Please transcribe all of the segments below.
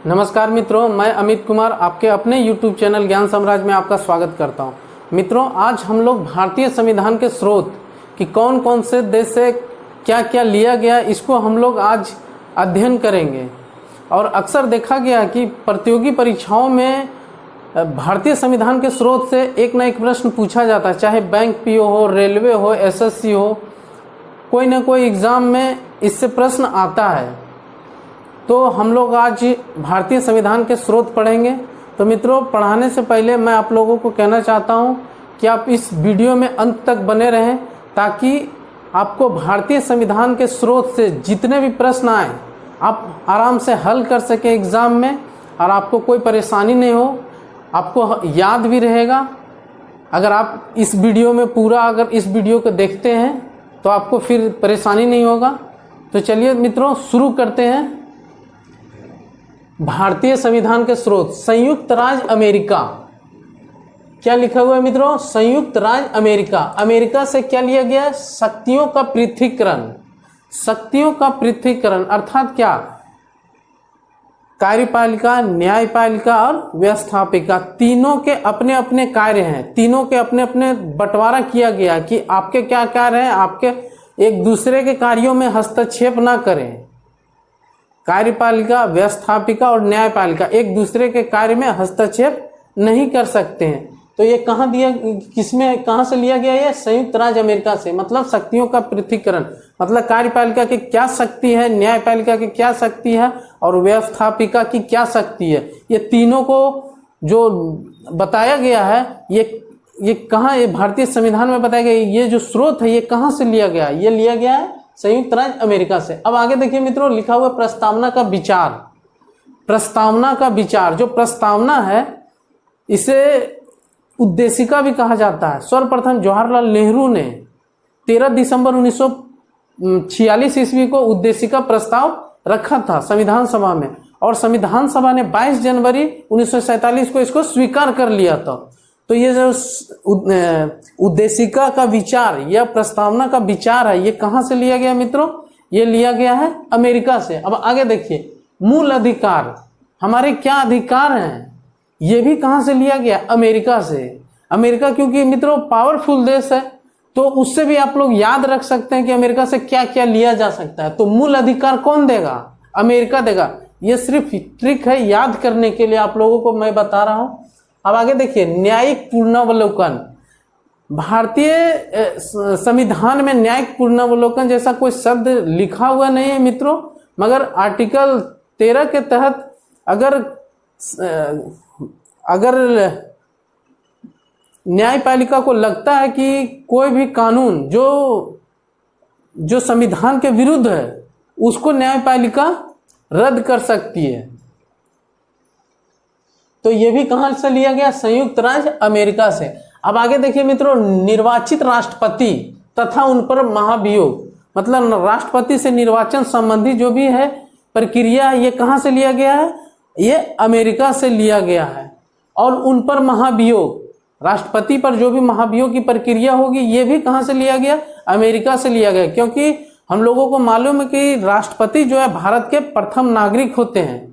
नमस्कार मित्रों, मैं अमित कुमार आपके अपने YouTube चैनल ज्ञान साम्राज्य में आपका स्वागत करता हूं। मित्रों, आज हम लोग भारतीय संविधान के स्रोत कि कौन कौन से देश से क्या क्या लिया गया, इसको हम लोग आज अध्ययन करेंगे। और अक्सर देखा गया कि प्रतियोगी परीक्षाओं में भारतीय संविधान के स्रोत से एक न एक प्रश्न पूछा जाता है, चाहे बैंक पीओ हो, रेलवे हो, SSC हो, कोई ना कोई एग्ज़ाम में इससे प्रश्न आता है। तो हम लोग आज भारतीय संविधान के स्रोत पढ़ेंगे। तो मित्रों, पढ़ाने से पहले मैं आप लोगों को कहना चाहता हूं कि आप इस वीडियो में अंत तक बने रहें, ताकि आपको भारतीय संविधान के स्रोत से जितने भी प्रश्न आए आप आराम से हल कर सकें एग्ज़ाम में, और आपको कोई परेशानी नहीं हो, आपको याद भी रहेगा। अगर आप इस वीडियो में अगर इस वीडियो को देखते हैं तो आपको फिर परेशानी नहीं होगा। तो चलिए मित्रों, शुरू करते हैं। भारतीय संविधान के स्रोत, संयुक्त राज्य अमेरिका। क्या लिखा हुआ है मित्रों? संयुक्त राज्य अमेरिका। अमेरिका से क्या लिया गया है? शक्तियों का पृथक्करण। शक्तियों का पृथक्करण अर्थात क्या? कार्यपालिका, न्यायपालिका और व्यवस्थापिका, तीनों के अपने अपने कार्य हैं, तीनों के अपने अपने बंटवारा किया गया कि आपके क्या कार्य हैं, आपके एक दूसरे के कार्यों में हस्तक्षेप ना करें। कार्यपालिका, व्यवस्थापिका और न्यायपालिका एक दूसरे के कार्य में हस्तक्षेप नहीं कर सकते हैं। तो ये कहाँ से लिया गया? ये संयुक्त राज्य अमेरिका से। मतलब शक्तियों का पृथक्करण, मतलब कार्यपालिका की क्या शक्ति है, न्यायपालिका की क्या शक्ति है और व्यवस्थापिका की क्या शक्ति है, ये तीनों को जो बताया गया है, ये कहाँ, ये भारतीय संविधान में बताया गया। ये जो स्रोत है ये कहाँ से लिया गया? ये लिया गया है संयुक्त राज्य अमेरिका से। अब आगे देखिए मित्रों, लिखा हुआ प्रस्तावना का विचार। प्रस्तावना का विचार, जो प्रस्तावना है इसे उद्देशिका भी कहा जाता है। सर्वप्रथम जवाहरलाल नेहरू ने 13 दिसंबर 1946 ईस्वी को उद्देशिका प्रस्ताव रखा था संविधान सभा में, और संविधान सभा ने 22 जनवरी 1947 को इसको स्वीकार कर लिया था। तो ये जो उद्देशिका का विचार या प्रस्तावना का विचार है, ये कहाँ से लिया गया मित्रों? ये लिया गया है अमेरिका से। अब आगे देखिए, मूल अधिकार, हमारे क्या अधिकार हैं, ये भी कहाँ से लिया गया? अमेरिका से। अमेरिका क्योंकि मित्रों पावरफुल देश है, तो उससे भी आप लोग याद रख सकते हैं कि अमेरिका से क्या क्या लिया जा सकता है। तो मूल अधिकार कौन देगा? अमेरिका देगा। ये सिर्फ ट्रिक है याद करने के लिए, आप लोगों को मैं बता रहा हूं। अब आगे देखिए, न्यायिक पुनरावलोकन। भारतीय संविधान में न्यायिक पुनरावलोकन जैसा कोई शब्द लिखा हुआ नहीं है मित्रों, मगर आर्टिकल 13 के तहत अगर न्यायपालिका को लगता है कि कोई भी कानून जो संविधान के विरुद्ध है, उसको न्यायपालिका रद्द कर सकती है। तो ये भी कहां से लिया गया? संयुक्त राज्य अमेरिका से। अब आगे देखिए मित्रों, निर्वाचित राष्ट्रपति तथा उन पर महाभियोग, मतलब राष्ट्रपति से निर्वाचन संबंधी जो भी है प्रक्रिया है, ये कहां से लिया गया है? ये अमेरिका से लिया गया है। और उन पर महाभियोग, राष्ट्रपति पर जो भी महाभियोग की प्रक्रिया होगी, ये भी कहां से लिया गया? अमेरिका से लिया गया। क्योंकि हम लोगों को मालूम है कि राष्ट्रपति जो है भारत के प्रथम नागरिक होते हैं।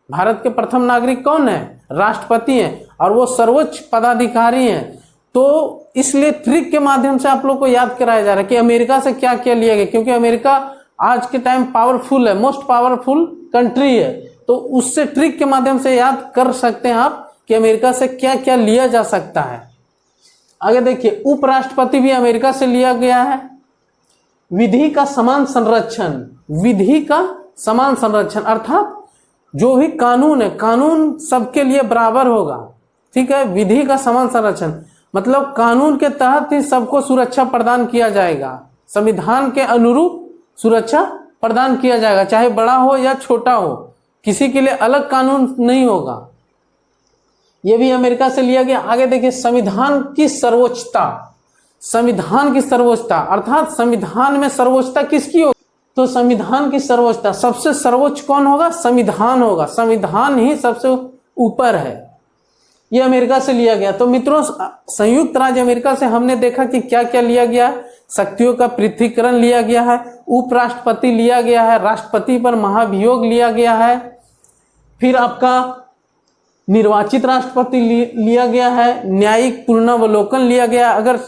भारत के प्रथम नागरिक कौन है? राष्ट्रपति हैं, और वो सर्वोच्च पदाधिकारी हैं। तो इसलिए ट्रिक के माध्यम से आप लोग को याद कराया जा रहा है कि अमेरिका से क्या क्या लिया गया, क्योंकि अमेरिका आज के टाइम पावरफुल है, मोस्ट पावरफुल कंट्री है। तो उससे ट्रिक के माध्यम से याद कर सकते हैं आप कि अमेरिका से क्या क्या लिया जा सकता है। आगे देखिए, उपराष्ट्रपति भी अमेरिका से लिया गया है। विधि का समान संरक्षण। विधि का समान संरक्षण अर्थात जो भी कानून है, कानून सबके लिए बराबर होगा। ठीक है, विधि का समान संरक्षण मतलब कानून के तहत ही सबको सुरक्षा प्रदान किया जाएगा। संविधान के अनुरूप सुरक्षा प्रदान किया जाएगा, चाहे बड़ा हो या छोटा हो, किसी के लिए अलग कानून नहीं होगा। यह भी अमेरिका से लिया गया। आगे देखिए, संविधान की सर्वोच्चता। संविधान की सर्वोच्चता अर्थात संविधान में सर्वोच्चता किसकी होगी? तो संविधान की सर्वोच्चता, सबसे सर्वोच्च कौन होगा? संविधान होगा। संविधान ही सबसे ऊपर है। यह अमेरिका से लिया गया। तो मित्रों, संयुक्त राज्य अमेरिका से हमने देखा कि क्या क्या लिया गया। शक्तियों का पृथक्करण लिया गया है, उपराष्ट्रपति लिया गया है, राष्ट्रपति पर महाभियोग लिया गया है, फिर आपका निर्वाचित राष्ट्रपति लिया गया है, न्यायिक पुनरावलोकन लिया गया। अगर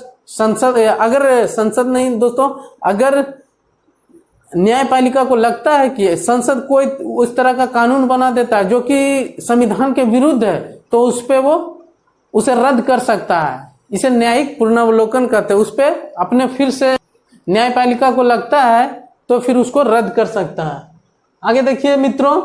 संसद नहीं दोस्तों, अगर न्यायपालिका को लगता है कि संसद कोई उस तरह का कानून बना देता है जो कि संविधान के विरुद्ध है, तो उस पे वो उसे रद्द कर सकता है। इसे न्यायिक पुनरावलोकन कहते हैं। उस पे अपने फिर से न्यायपालिका को लगता है तो फिर उसको रद्द कर सकता है। आगे देखिए मित्रों,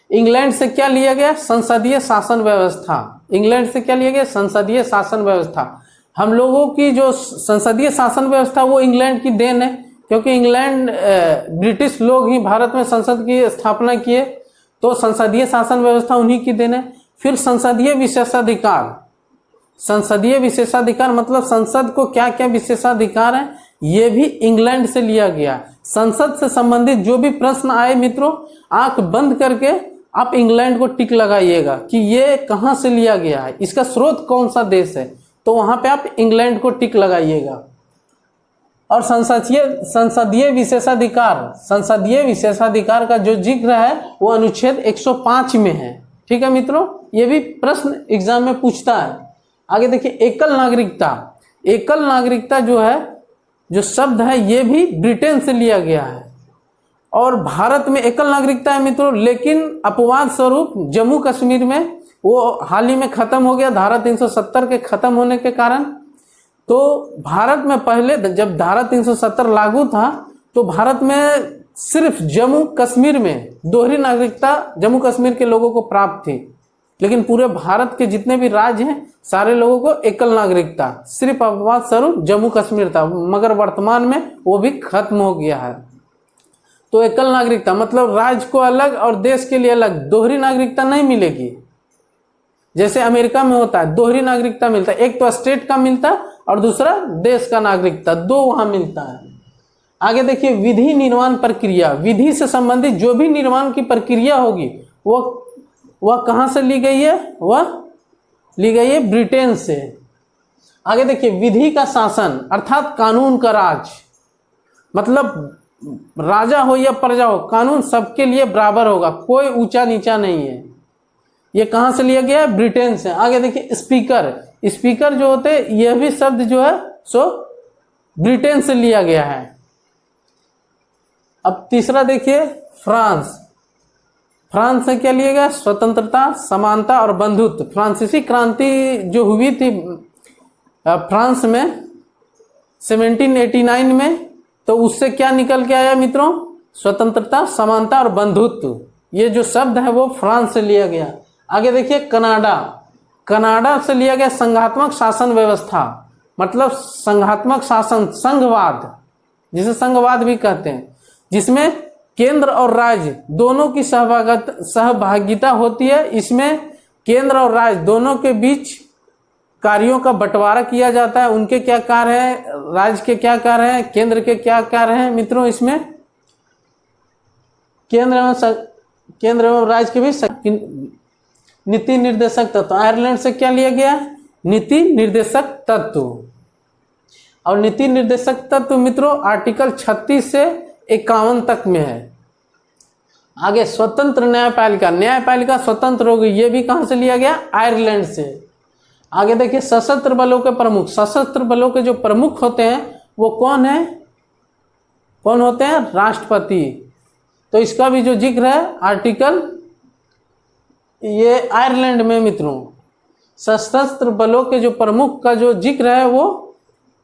इंग्लैंड से क्या लिया गया? संसदीय शासन व्यवस्था। इंग्लैंड से क्या लिया गया? संसदीय शासन व्यवस्था। हम लोगों की जो संसदीय शासन व्यवस्था वो इंग्लैंड की देन है, क्योंकि इंग्लैंड ब्रिटिश लोग ही भारत में संसद की स्थापना किए, तो संसदीय शासन व्यवस्था उन्हीं की देन है। फिर संसदीय विशेषाधिकार। संसदीय विशेषाधिकार मतलब संसद को क्या क्या विशेषाधिकार है, ये भी इंग्लैंड से लिया गया। संसद से संबंधित जो भी प्रश्न आए मित्रों, आंख बंद करके आप इंग्लैंड को टिक लगाइएगा कि ये कहां से लिया गया है, इसका स्रोत कौन सा देश है, तो वहां पे आप इंग्लैंड को टिक लगाइएगा। और संसदीय विशेषाधिकार का जो जिक्र है वो अनुच्छेद 105 में है। ठीक है मित्रों, ये भी प्रश्न एग्जाम में पूछता है। आगे देखिए, एकल नागरिकता। एकल नागरिकता जो है, जो शब्द है, ये भी ब्रिटेन से लिया गया है। और भारत में एकल नागरिकता है मित्रों, लेकिन अपवाद स्वरूप जम्मू कश्मीर में वो हाल ही में खत्म हो गया धारा 370 के खत्म होने के कारण। तो भारत में पहले जब धारा 370 लागू था तो भारत में सिर्फ जम्मू कश्मीर में दोहरी नागरिकता जम्मू कश्मीर के लोगों को प्राप्त थी, लेकिन पूरे भारत के जितने भी राज्य हैं सारे लोगों को एकल नागरिकता, सिर्फ अपवाद स्वरूप जम्मू कश्मीर था, मगर वर्तमान में वो भी खत्म हो गया है। तो एकल नागरिकता मतलब राज्य को अलग और देश के लिए अलग, दोहरी नागरिकता नहीं मिलेगी। जैसे अमेरिका में होता है दोहरी नागरिकता मिलता है, एक तो स्टेट का मिलता है और दूसरा देश का नागरिकता, दो वहां मिलता है। आगे देखिए, विधि निर्माण प्रक्रिया। विधि से संबंधित जो भी निर्माण की प्रक्रिया होगी वह कहां से ली गई है? वह ली गई है ब्रिटेन से। आगे देखिए, विधि का शासन अर्थात कानून का राज, मतलब राजा हो या प्रजा हो, कानून सबके लिए बराबर होगा, कोई ऊंचा नीचा नहीं है। ये कहां से लिया गया है? ब्रिटेन से। आगे देखिए, स्पीकर। स्पीकर जो होते हैं, यह भी शब्द जो है सो ब्रिटेन से लिया गया है। अब तीसरा देखिए, फ्रांस। फ्रांस से क्या लिया गया? स्वतंत्रता, समानता और बंधुत्व। फ्रांसीसी क्रांति जो हुई थी फ्रांस में 1789 में, तो उससे क्या निकल के आया मित्रों? स्वतंत्रता, समानता और बंधुत्व। ये जो शब्द है वो फ्रांस से लिया गया। आगे देखिए, कनाडा। कनाडा से लिया गया संघात्मक शासन व्यवस्था, मतलब संघात्मक शासन, संघवाद, जिसे संघवाद भी कहते हैं, जिसमें केंद्र और राज्य दोनों की सहभागिता होती है। इसमें केंद्र और राज्य दोनों के बीच कार्यों का बंटवारा किया जाता है। उनके क्या कार्य है, राज्य के क्या कार्य है, केंद्र के क्या कार्य है मित्रों। इसमें केंद्र एवं राज्य के बीच नीति निर्देशक तत्व। आयरलैंड से क्या लिया गया? नीति निर्देशक तत्व। और नीति निर्देशक तत्व मित्रों आर्टिकल 36 से 51 तक में है। आगे, स्वतंत्र न्यायपालिका। न्यायपालिका स्वतंत्र हो गई, ये भी कहां से लिया गया? आयरलैंड से। आगे देखिए, सशस्त्र बलों के प्रमुख। सशस्त्र बलों के जो प्रमुख होते हैं वो कौन है? कौन होते हैं? राष्ट्रपति। तो इसका भी जो जिक्र है आर्टिकल, ये आयरलैंड में मित्रों सशस्त्र बलों के जो प्रमुख का जो जिक्र है वो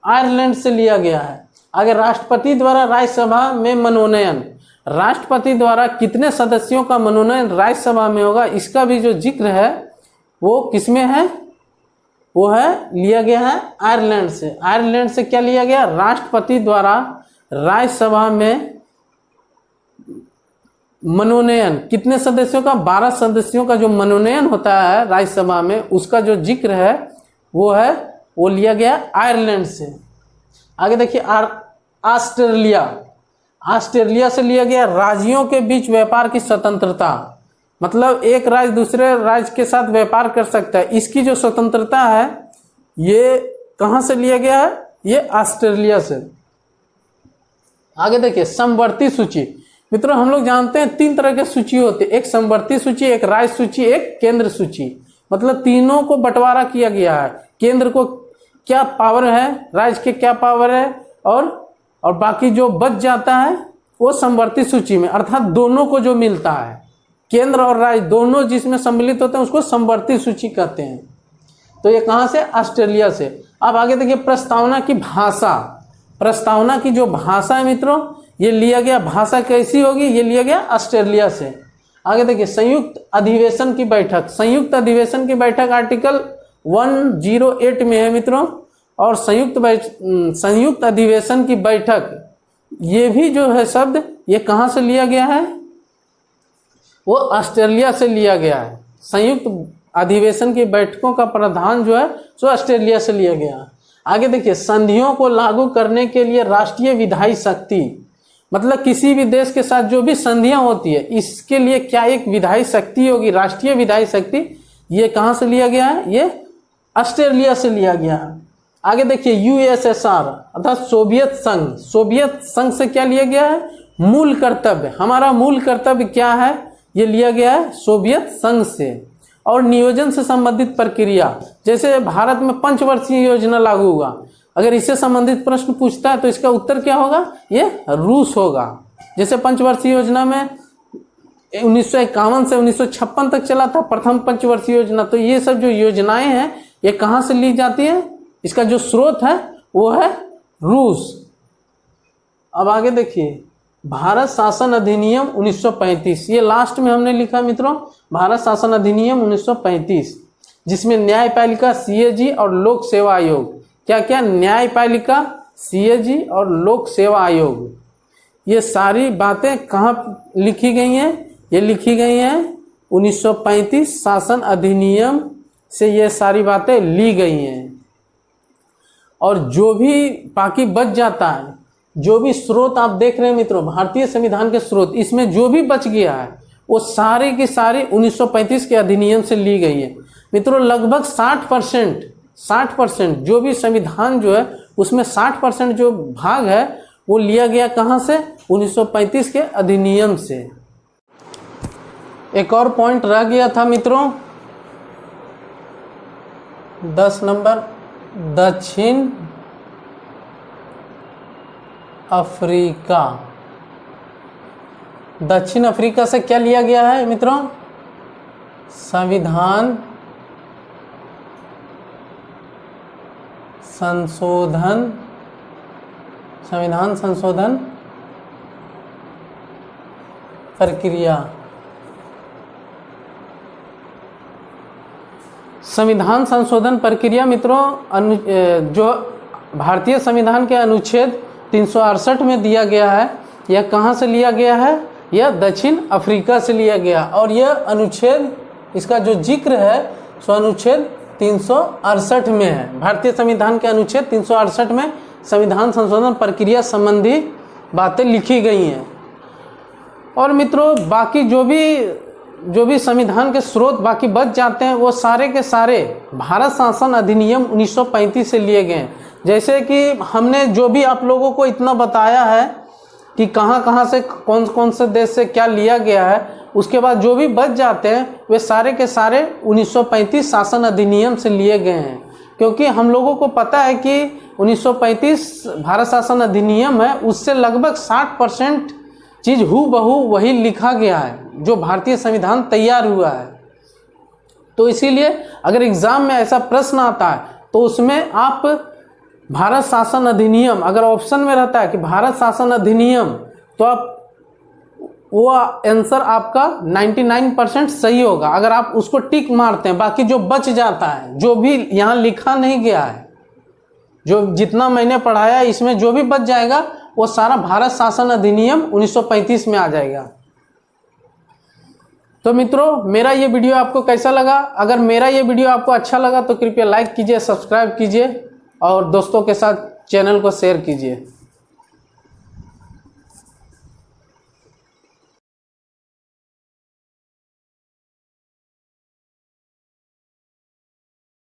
आयरलैंड से लिया गया है। आगे, राष्ट्रपति द्वारा राज्यसभा में मनोनयन। राष्ट्रपति द्वारा कितने सदस्यों का मनोनयन राज्यसभा में होगा, इसका भी जो जिक्र है वो किसमें है? वो है लिया गया है आयरलैंड से। आयरलैंड से क्या लिया गया? राष्ट्रपति द्वारा राज्यसभा में मनोनयन कितने सदस्यों का? 12 सदस्यों का जो मनोनयन होता है राज्यसभा में, उसका जो जिक्र है वो लिया गया आयरलैंड से। आगे देखिए, ऑस्ट्रेलिया। ऑस्ट्रेलिया से लिया गया राज्यों के बीच व्यापार की स्वतंत्रता, मतलब एक राज्य दूसरे राज्य के साथ व्यापार कर सकता है, इसकी जो स्वतंत्रता है ये कहां से लिया गया है? ये ऑस्ट्रेलिया से। आगे देखिए, समवर्ती सूची। मित्रों हम लोग जानते हैं 3 तरह के सूची होते हैं, एक समवर्ती सूची, एक राज्य सूची, एक केंद्र सूची। मतलब तीनों को बंटवारा किया गया है। केंद्र को क्या पावर है, राज्य के क्या पावर है, और बाकी जो बच जाता है वो समवर्ती सूची में, अर्थात दोनों को जो मिलता है, केंद्र और राज्य दोनों जिसमें सम्मिलित होते हैं उसको समवर्ती सूची कहते हैं। तो ये कहाँ से? ऑस्ट्रेलिया से। अब आगे देखिए प्रस्तावना की भाषा। प्रस्तावना की जो भाषा है मित्रों, ये लिया गया, भाषा कैसी होगी, ये लिया गया ऑस्ट्रेलिया से। आगे देखिए संयुक्त अधिवेशन की बैठक। संयुक्त अधिवेशन की बैठक आर्टिकल 108 में है मित्रों। और संयुक्त अधिवेशन की बैठक, ये भी जो है शब्द, ये कहाँ से लिया गया है? वो ऑस्ट्रेलिया से लिया गया है। संयुक्त अधिवेशन की बैठकों का प्रावधान जो है सो ऑस्ट्रेलिया से लिया गया। आगे देखिए संधियों को लागू करने के लिए राष्ट्रीय विधायी शक्ति, मतलब किसी भी देश के साथ जो भी संधियां होती है इसके लिए क्या एक विधायी शक्ति होगी, राष्ट्रीय विधायी शक्ति। ये कहाँ से लिया गया है? ये ऑस्ट्रेलिया से लिया गया है। आगे देखिए यूएसएसआर अर्थात सोवियत संघ। सोवियत संघ से क्या लिया गया है? मूल कर्तव्य। हमारा मूल कर्तव्य क्या है? ये लिया गया है सोवियत संघ से। और नियोजन से संबंधित प्रक्रिया, जैसे भारत में 5 वर्षीय योजना लागू हुआ, अगर इससे संबंधित प्रश्न पूछता है तो इसका उत्तर क्या होगा? ये रूस होगा। जैसे 5 वर्षीय योजना में 1951 से 1956 तक चला था प्रथम 5 वर्षीय योजना। तो ये सब जो योजनाएं हैं ये कहाँ से ली जाती है? इसका जो स्रोत है वो है रूस। अब आगे देखिए भारत शासन अधिनियम 1935, ये लास्ट में हमने लिखा मित्रों, भारत शासन अधिनियम 1935, जिसमें न्यायपालिका, सीएजी और लोक सेवा आयोग, क्या क्या? न्यायपालिका, सीएजी और लोक सेवा आयोग, ये सारी बातें कहाँ लिखी गई हैं? ये लिखी गई हैं 1935 शासन अधिनियम से, ये सारी बातें ली गई हैं। और जो भी बाकी बच जाता है, जो भी स्रोत आप देख रहे हैं मित्रों, भारतीय संविधान के स्रोत, इसमें जो भी बच गया है वो सारे की सारी 1935 के अधिनियम से ली गई है मित्रों। लगभग 60% जो भी संविधान जो है उसमें 60% जो भाग है वो लिया गया कहाँ से? 1935 के अधिनियम से। एक और पॉइंट रह गया था मित्रों, 10 नंबर, दक्षिण अफ्रीका। दक्षिण अफ्रीका से क्या लिया गया है मित्रों? संविधान संशोधन प्रक्रिया। संविधान संशोधन प्रक्रिया मित्रों जो भारतीय संविधान के अनुच्छेद 368 में दिया गया है, यह कहाँ से लिया गया है? यह दक्षिण अफ्रीका से लिया गया। और यह अनुच्छेद, इसका जो जिक्र है सो अनुच्छेद 368 में है। भारतीय संविधान के अनुच्छेद 368 में संविधान संशोधन प्रक्रिया संबंधी बातें लिखी गई हैं। और मित्रों बाकी जो भी संविधान के स्रोत बाकी बच जाते हैं वो सारे के सारे भारत शासन अधिनियम 1935 से लिए गए हैं। जैसे कि हमने जो भी आप लोगों को इतना बताया है कि कहाँ से कौन से देश से क्या लिया गया है, उसके बाद जो भी बच जाते हैं वे सारे के सारे 1935 शासन अधिनियम से लिए गए हैं। क्योंकि हम लोगों को पता है कि 1935 भारत शासन अधिनियम है, उससे लगभग 60% चीज़ हूबहू वही लिखा गया है जो भारतीय संविधान तैयार हुआ है। तो इसीलिए अगर एग्ज़ाम में ऐसा प्रश्न आता है तो उसमें आप भारत शासन अधिनियम, अगर ऑप्शन में रहता है कि भारत शासन अधिनियम, तो आप वो आंसर आपका 99% सही होगा अगर आप उसको टिक मारते हैं। बाकी जो बच जाता है, जो भी यहाँ लिखा नहीं गया है, जो जितना मैंने पढ़ाया इसमें जो भी बच जाएगा वो सारा भारत शासन अधिनियम 1935 में आ जाएगा। तो मित्रों मेरा ये वीडियो आपको कैसा लगा? अगर मेरा ये वीडियो आपको अच्छा लगा तो कृपया लाइक कीजिए, सब्सक्राइब कीजिए और दोस्तों के साथ चैनल को शेयर कीजिए।